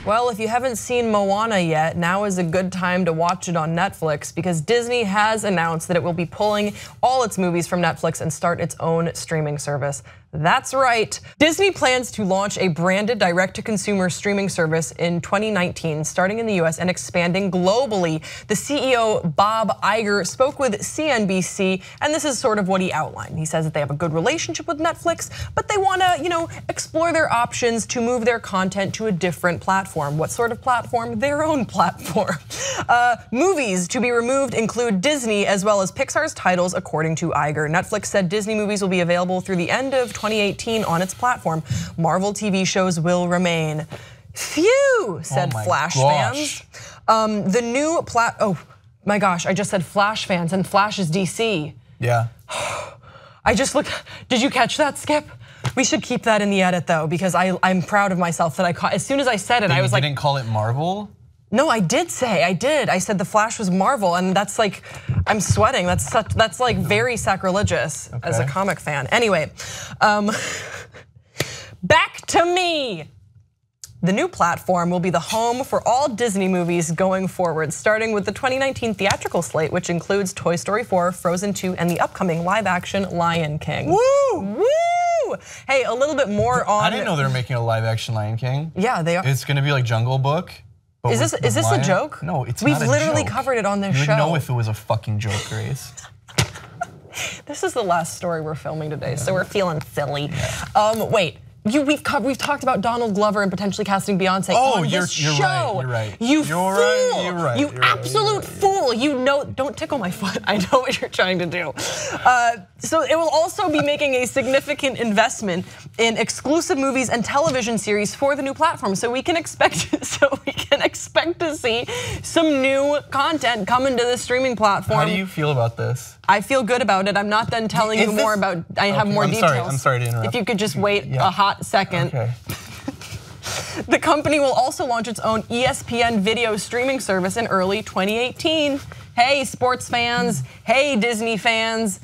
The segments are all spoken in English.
Well, if you haven't seen Moana yet, now is a good time to watch it on Netflix because Disney has announced that it will be pulling all its movies from Netflix and start its own streaming service. That's right. Disney plans to launch a branded direct-to-consumer streaming service in 2019, starting in the US and expanding globally. The CEO, Bob Iger, spoke with CNBC, and this is sort of what he outlined. He says that they have a good relationship with Netflix, but they want to, explore their options to move their content to a different platform. What sort of platform? Their own platform. Movies to be removed include Disney as well as Pixar's titles, according to Iger. Netflix said Disney movies will be available through the end of 2018 on its platform. Marvel TV shows will remain. Phew, said Flash fans. The new oh my gosh, I just said Flash fans and Flash is DC. Yeah. I just looked, did you catch that, Skip? We should keep that in the edit though, because I'm proud of myself that I caught, as soon as I said it, I was like. You didn't call it Marvel? No, I did say, I said the Flash was Marvel, and that's like, I'm sweating. That's like very sacrilegious as a comic fan. Anyway, back to me. The new platform will be the home for all Disney movies going forward, starting with the 2019 theatrical slate, which includes Toy Story 4, Frozen 2, and the upcoming live-action Lion King. Woo! Woo! Hey, a little bit more on. I didn't know they were making a live-action Lion King. Yeah, they are. It's gonna be like Jungle Book. Is this a joke? No, it's not a joke. We've literally covered it on this show. You would know if it was a fucking joke, Grace. This is the last story we're filming today, so we're feeling silly. Wait. We've talked about Donald Glover and potentially casting Beyonce on this show. You're right. You fool! You're right. You absolute fool! You know, don't tickle my foot. I know what you're trying to do. So it will also be making a significant investment in exclusive movies and television series for the new platform. So we can expect to see some new content coming to the streaming platform. How do you feel about this? I feel good about it. I'm not done telling you more about. I have more details. I'm sorry to interrupt. If you could just wait a hot second. Okay. The company will also launch its own ESPN video streaming service in early 2018. Hey, sports fans. Hey, Disney fans.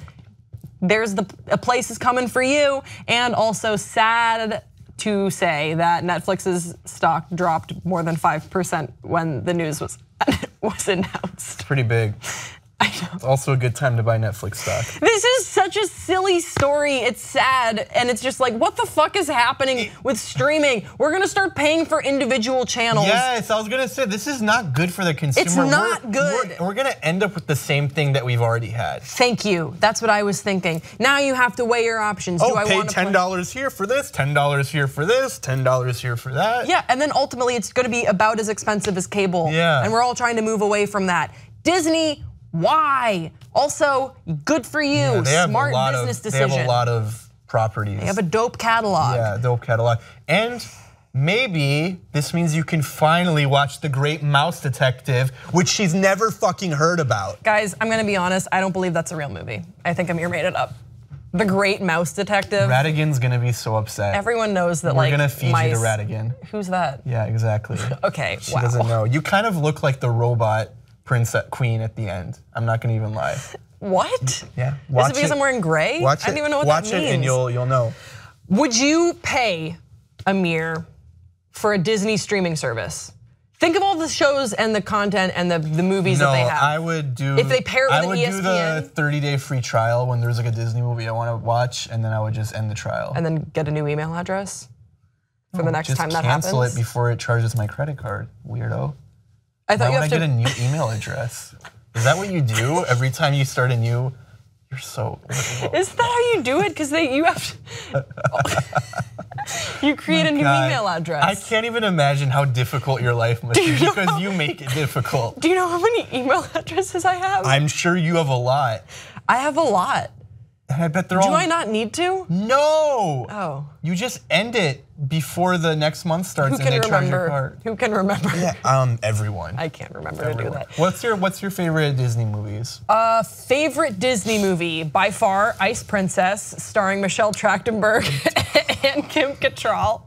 There's a place is coming for you. And also sad to say that Netflix's stock dropped more than 5% when the news was announced. Pretty big. I know. It's also a good time to buy Netflix stock. This is such a silly story. It's sad, and it's just like, what the fuck is happening with streaming? We're gonna start paying for individual channels. Yes, I was gonna say, this is not good for the consumer. It's not good. We're gonna end up with the same thing that we've already had. Thank you, that's what I was thinking. Now you have to weigh your options. Do I pay $10 here for this, $10 here for this, $10 here for that? Yeah, and then ultimately it's gonna be about as expensive as cable. Yeah. And we're all trying to move away from that. Disney, why? Also, good for you, smart business decision. They have a lot of properties. They have a dope catalog. Yeah, dope catalog. And maybe this means you can finally watch The Great Mouse Detective, which she's never fucking heard about. Guys, I'm gonna be honest, I don't believe that's a real movie. I think Amir made it up. The Great Mouse Detective. Radigan's gonna be so upset. Everyone knows that We're gonna feed you to Radigan. Who's that? Yeah, exactly. Okay, She doesn't know. You kind of look like the robot queen at the end. I'm not gonna even lie. What? Yeah. Is it because I'm wearing gray? Watch it. I don't even know what Watch that means. It and you'll know. Would you pay, Amir, for a Disney streaming service? Think of all the shows and the content and the movies that they have. No, I would do. If they pair it with an ESPN. I would do the 30-day free trial when there's like a Disney movie I want to watch, and then I would just end the trial. And then get a new email address for the next time that happens. Just cancel it before it charges my credit card, weirdo. I thought Why would I get a new email address? Is that what you do every time you start a new? You're so. Is that how you do it? Because you have to. You create a new email address. I can't even imagine how difficult your life must be because you make it difficult. Do you know how many email addresses I have? I'm sure you have a lot. I have a lot. And I bet they're all. Do I not need to? No. Oh. You just end it before the next month starts and they charge your card. Who can remember? Yeah, everyone. I can't remember to do that. What's your favorite Disney movies? Favorite Disney movie, by far, Ice Princess, starring Michelle Trachtenberg and Kim Cattrall.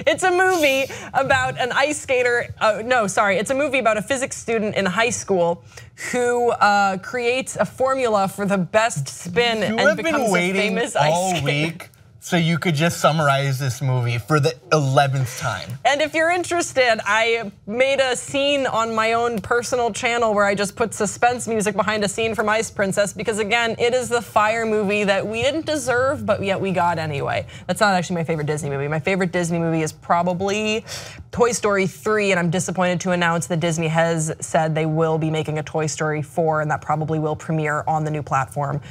It's a movie about an ice skater, it's a movie about a physics student in high school who creates a formula for the best spin and becomes a famous ice skater. All week so you could just summarize this movie for the 11th time. And if you're interested, I made a scene on my own personal channel where I just put suspense music behind a scene from Ice Princess because again, it is the fire movie that we didn't deserve, but yet we got anyway. That's not actually my favorite Disney movie. My favorite Disney movie is probably Toy Story 3, and I'm disappointed to announce that Disney has said they will be making a Toy Story 4, and that probably will premiere on the new platform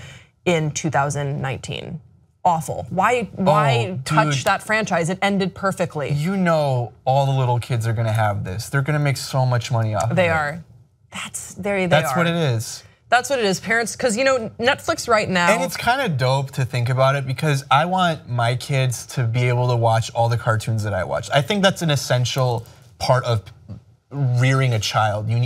in 2019. Awful. Why touch that franchise? It ended perfectly. You know all the little kids are gonna have this. They're gonna make so much money off of it. They are. That's what it is. That's what it is, parents, because you know, Netflix right now. And it's kind of dope to think about it because I want my kids to be able to watch all the cartoons that I watch. I think that's an essential part of rearing a child. You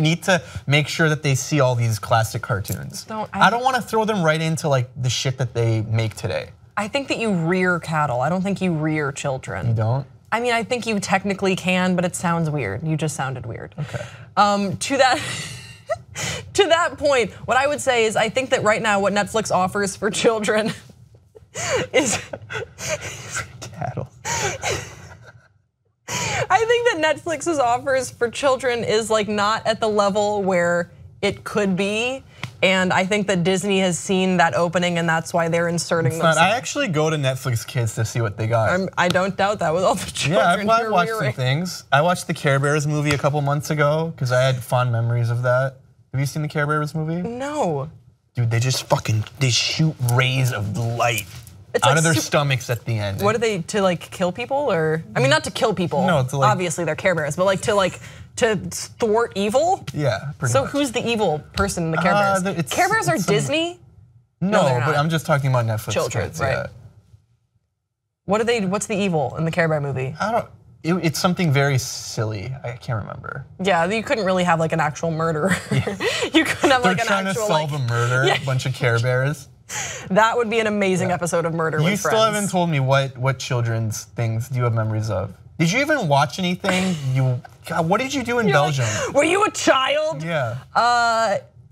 need to make sure that they see all these classic cartoons. I don't want to throw them right into like the shit that they make today. I think that you rear cattle. I don't think you rear children. You don't? I mean, I think you technically can, but it sounds weird. You just sounded weird. Okay. To that point, what I would say is I think that right now what Netflix offers for children is cattle. I think that Netflix's offers for children is like not at the level where it could be. And I think that Disney has seen that opening and that's why they're inserting themselves. I actually go to Netflix Kids to see what they got. I don't doubt that with all the children. Yeah, I've watched some things. I watched the Care Bears movie a couple months ago because I had fond memories of that. Have you seen the Care Bears movie? No. Dude, they just they shoot rays of light out of their stomachs at the end. What are they, to like kill people or? I mean, not to kill people. No, to like, obviously they're Care Bears, but like to thwart evil? Yeah, pretty much. So much. who's the evil person in the Care Bears? Care Bears are Disney? No, but I'm just talking about Netflix children, kids, right? Yeah. What's the evil in the Care Bear movie? It's something very silly. I can't remember. Yeah, you couldn't really have like an actual murder. Yeah. You couldn't have like an actual. They're trying to solve a murder, a bunch of Care Bears. That would be an amazing episode of Murder with Friends. You still haven't told me what children's things do you have memories of? Did you even watch anything? God, what did you do in Belgium? Like, were you a child? Yeah.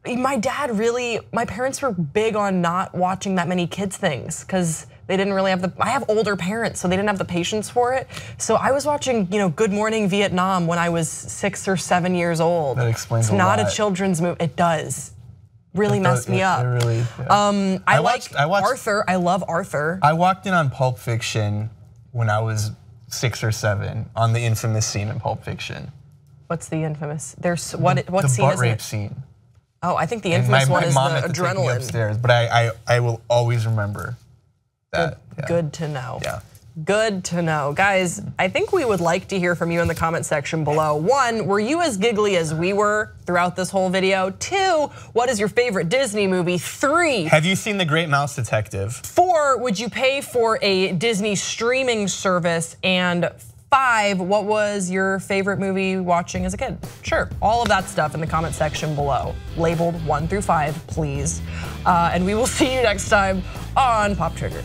My parents were big on not watching that many kids things because they didn't really have I have older parents, so they didn't have the patience for it. So I was watching, Good Morning Vietnam when I was 6 or 7 years old. That explains a lot. It's not a children's movie. It does. Really messed me up. It really, yeah. I watched Arthur. I love Arthur. I walked in on Pulp Fiction when I was 6 or 7 on the infamous scene in Pulp Fiction. What's the infamous? What scene is it? The butt rape scene. Oh, I think the infamous one is the adrenaline. Upstairs, but I will always remember that. Good to know. Yeah. Good to know. Guys, I think we would like to hear from you in the comment section below. 1, were you as giggly as we were throughout this whole video? 2, what is your favorite Disney movie? 3, have you seen The Great Mouse Detective? 4, would you pay for a Disney streaming service? And 5, what was your favorite movie watching as a kid? Sure, all of that stuff in the comment section below. Labeled 1 through 5, please. And we will see you next time on Pop Trigger.